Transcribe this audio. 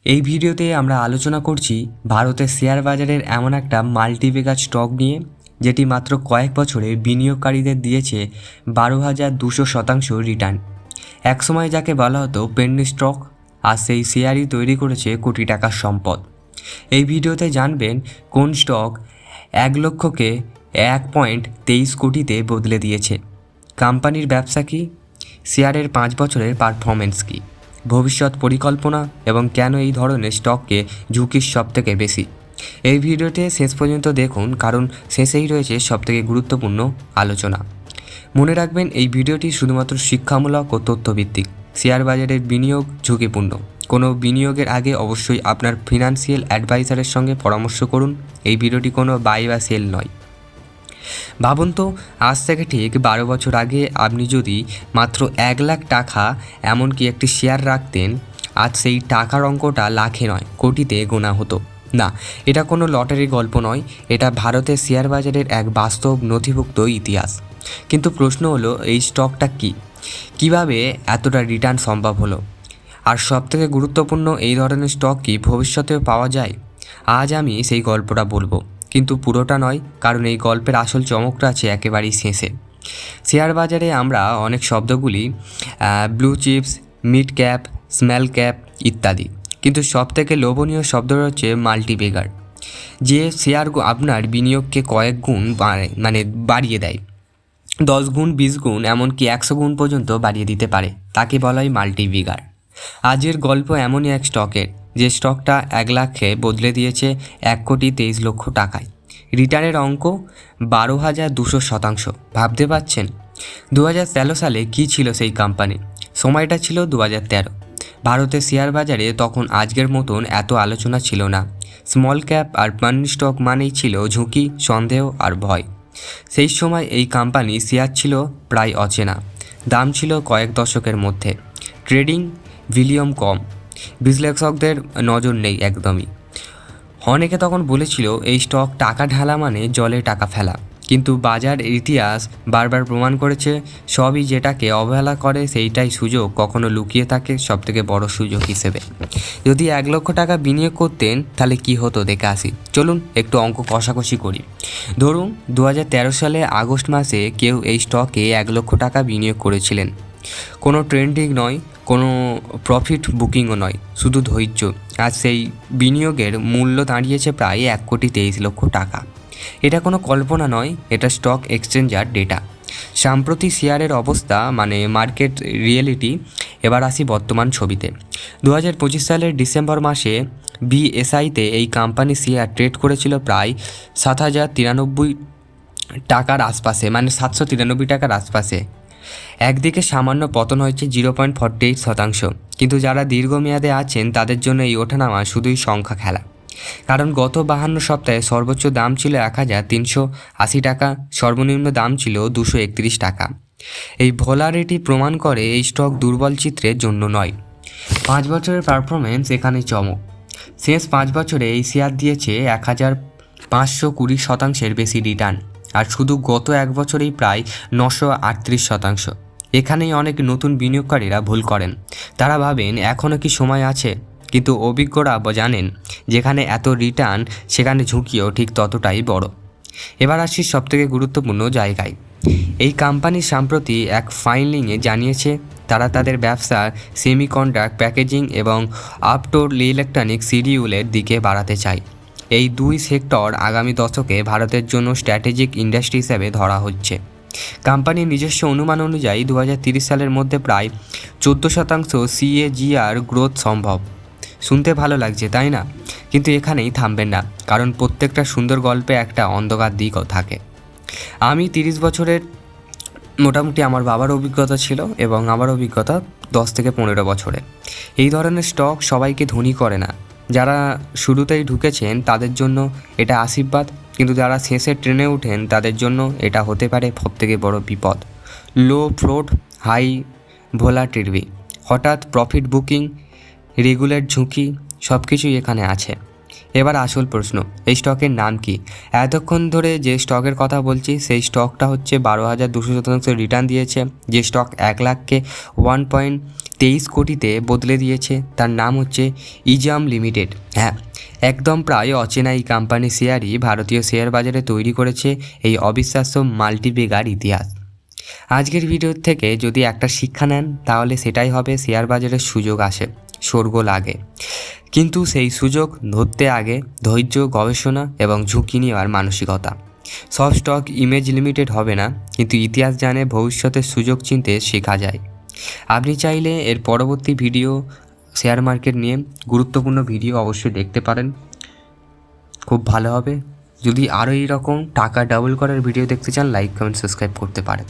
এই ভিডিওতে আমরা আলোচনা করছি ভারতের শেয়ার বাজারের এমন একটা মাল্টিব্যাগার স্টক নিয়ে যেটি মাত্র কয়েক বছরে বিনিয়োগকারীদের দিয়েছে 12,200% রিটার্ন। একসময় যাকে বলা হতো পেন্নি স্টক, আর সেই শেয়ারই তৈরি করেছে কোটি টাকার সম্পদ। এই ভিডিওতে জানবেন কোন স্টক 1 লক্ষকে 1.23 কোটিতে বদলে দিয়েছে, কোম্পানির ব্যবসা কী, শেয়ারের 5 বছরের পারফরমেন্স কী, ভবিষ্যৎ পরিকল্পনা এবং কেন এই ধরনের স্টককে ঝুঁকির সবথেকে বেশি। এই ভিডিওতে শেষ পর্যন্ত দেখুন, কারণ শেষেই রয়েছে সবথেকে গুরুত্বপূর্ণ আলোচনা। মনে রাখবেন, এই ভিডিওটি শুধুমাত্র শিক্ষামূলক ও তথ্যভিত্তিক। শেয়ার বাজারের বিনিয়োগ ঝুঁকিপূর্ণ। কোনো বিনিয়োগের আগে অবশ্যই আপনার ফিনান্সিয়াল অ্যাডভাইজারের সঙ্গে পরামর্শ করুন। এই ভিডিওটি কোনো বাই বা সেল নয়। ভাবুন তো, আজ থেকে ঠিক 12 বছর আগে আপনি যদি মাত্র 1 লাখ টাকা এমনকি একটি শেয়ার রাখতেন, আজ সেই টাকার অঙ্কটা লাখে নয় কোটিতে গোনা হতো। না, এটা কোনো লটারি গল্প নয়, এটা ভারতের শেয়ার বাজারের এক বাস্তব নথিভুক্ত ইতিহাস। কিন্তু প্রশ্ন হলো, এই স্টকটা কীভাবে এতটা রিটার্ন সম্ভব হলো? আর সবথেকে গুরুত্বপূর্ণ, এই ধরনের স্টক কি ভবিষ্যতেও পাওয়া যায়? আজ আমি সেই গল্পটা বলবো, কিন্তু পুরোটা নয়, কারণ এই গল্পের আসল চমকটা আছে একেবারেই শেষে। শেয়ার বাজারে আমরা অনেক শব্দগুলি blue chips, mid cap, small cap ইত্যাদি, কিন্তু সবথেকে লোভনীয় শব্দটা হচ্ছে মাল্টিব্যাগার। যে শেয়ার আপনার বিনিয়োগকে কয়েক গুণ বাড়িয়ে দেয়, 10 গুণ, 20 গুণ, এমনকি 100 গুণ পর্যন্ত বাড়িয়ে দিতে পারে, তাকে বলা হয় মাল্টিব্যাগার। আজের গল্প এমনই এক স্টকের, যে স্টকটা 1 লাখে বদলে দিয়েছে 1,23,00,000 টাকায়। রিটার্নের অঙ্ক 12,200%। ভাবতে পারছেন 2013 সালে কী ছিল সেই কোম্পানি? সময়টা ছিল 2013। ভারতের শেয়ার বাজারে তখন আজকের মতন এত আলোচনা ছিল না। স্মল ক্যাপ আর পেনি স্টক মানেই ছিল ঝুঁকি, সন্দেহ আর ভয়। সেই সময় এই কোম্পানি শেয়ার ছিল প্রায় অচেনা, দাম ছিল কয়েক দশকের মধ্যে, ট্রেডিং ভলিউম কম, বিশ্লেষকদের নজর নেই একদমই। অনেকে তখন বলেছিল এই স্টক টাকা ঢালা মানে জলে টাকা ফেলা, কিন্তু বাজার ইতিহাস বারবার প্রমাণ করেছে সবই যেটাকে অবহেলা করে সেইটাই সুযোগ কখনো লুকিয়ে থাকে সবথেকে বড় সুযোগ হিসেবে। যদি 1 লক্ষ টাকা বিনিয়োগ করতেন তাহলে কি হতো দেখে আসি। চলুন একটু অঙ্ক কষাকষি করি। ধরুন 2013 সালে আগস্ট মাসে কেউ এই স্টকে 1 লক্ষ টাকা বিনিয়োগ করেছিলেন। কোনো ট্রেন্ডিং নয়, কোনো প্রফিট বুকিংও নয়, শুধু ধৈর্য। আর সেই বিনিয়োগের মূল্য দাঁড়িয়েছে প্রায় 1,23,00,000 টাকা। এটা কোনো কল্পনা নয়, এটা স্টক এক্সচেঞ্জার ডেটা। সাম্প্রতিক শেয়ারের অবস্থা মানে মার্কেট রিয়েলিটি। এবার আসি বর্তমান ছবিতে। 2025 সালের ডিসেম্বর মাসে বিএসআইতে এই কোম্পানি শেয়ার ট্রেড করেছিল প্রায় 7,093 টাকার আশপাশে, মানে 793 টাকার আশপাশে। একদিকে সামান্য পতন হয়েছে 0.48%, কিন্তু যারা দীর্ঘমেয়াদে আছেন তাদের জন্য এই ওঠানামা শুধুই সংখ্যা খেলা। কারণ গত 52 সপ্তাহে সর্বোচ্চ দাম ছিল 1,380 টাকা, সর্বনিম্ন দাম ছিল 231 টাকা। এই ভোলারিটি প্রমাণ করে এই স্টক দুর্বল চিত্রের জন্য নয়। 5 বছরের পারফরমেন্স এখানে চমক। শেষ 5 বছরে এই শেয়ার দিয়েছে 1,520% বেশি রিটার্ন, আর শুধু গত 1 বছরেই প্রায় 938%। এখানেই অনেক নতুন বিনিয়োগকারীরা ভুল করেন। তারা ভাবেন এখনও কি সময় আছে, কিন্তু অভিজ্ঞরা জানেন যেখানে এত রিটার্ন সেখানে ঝুঁকিও ঠিক ততটাই বড়। এবার আসছি সবথেকে গুরুত্বপূর্ণ জায়গায়। এই কোম্পানি সম্প্রতি এক ফাইলিংয়ে জানিয়েছে তারা তাদের ব্যবসা সেমিকন্ডাক্টর, প্যাকেজিং এবং আউটডোর ইলেকট্রনিক শিডিউলের দিকে বাড়াতে চায়। এই 2 সেক্টর আগামী দশকে ভারতের জন্য স্ট্র্যাটেজিক ইন্ডাস্ট্রি হিসেবে ধরা হচ্ছে। কোম্পানির নিজস্ব অনুমান অনুযায়ী 2030 সালের মধ্যে প্রায় 14% CAGR গ্রোথ সম্ভব। শুনতে ভালো লাগছে, তাই না? কিন্তু এখানেই থামবেন না, কারণ প্রত্যেকটা সুন্দর গল্পে একটা অন্ধকার দিকও থাকে। আমি 30 বছরের মোটামুটি আমার বাবার অভিজ্ঞতা ছিল, এবং আমার অভিজ্ঞতা 10 থেকে 15 বছরে। এই ধরনের স্টক সবাইকে ধনী করে না। যারা শুরুতেই ঢুকেছেন তাদের জন্য এটা আশীর্বাদ, কিন্তু যারা শেষে ট্রেনে ওঠেন তাদের জন্য এটা হতে পারে সবথেকে বড় বিপদ। লো ফ্লোট, হাই ভোলাটিলিটি, হঠাৎ প্রফিট বুকিং, রেগুলার ঝুঁকি, সব কিছুই এখানে আছে। এবার আসল প্রশ্ন, এই স্টকের নাম কি? এতক্ষণ ধরে যে স্টকের কথা বলছি সেই স্টকটা হচ্ছে 12,200% রিটার্ন দিয়েছে। যে স্টক 1 লাখকে 23 কোটিতে বদলে দিয়েছে। তার নাম হচ্ছে ইজাম লিমিটেড। হ্যাঁ, একদম প্রায় অচেনা এই কোম্পানির শেয়ারই ভারতীয় শেয়ার বাজারে তৈরি করেছে এই অবিশ্বাস্য মাল্টিবেগার ইতিহাস। আজকের ভিডিও থেকে যদি একটা শিক্ষা নেন তাহলে সেটাই হবে শেয়ার বাজারের সুযোগ আসে, শোরগোল আগে, কিন্তু সেই সুযোগ ধরতে আগে ধৈর্য, গবেষণা এবং ঝুঁকি নেওয়ার মানসিকতা। সব স্টক ইমেজ লিমিটেড হবে না, কিন্তু ইতিহাস জানে ভবিষ্যতের সুযোগ চিনতে শেখা যায়। আপনি চাইলে এর পরবর্তী ভিডিও শেয়ার মার্কেট নিয়ে গুরুত্বপূর্ণ ভিডিও অবশ্যই দেখতে পারেন, খুব ভালো হবে। যদি আরও এইরকম টাকা ডাবল করার ভিডিও দেখতে চান, লাইক, কমেন্ট, সাবস্ক্রাইব করতে পারেন।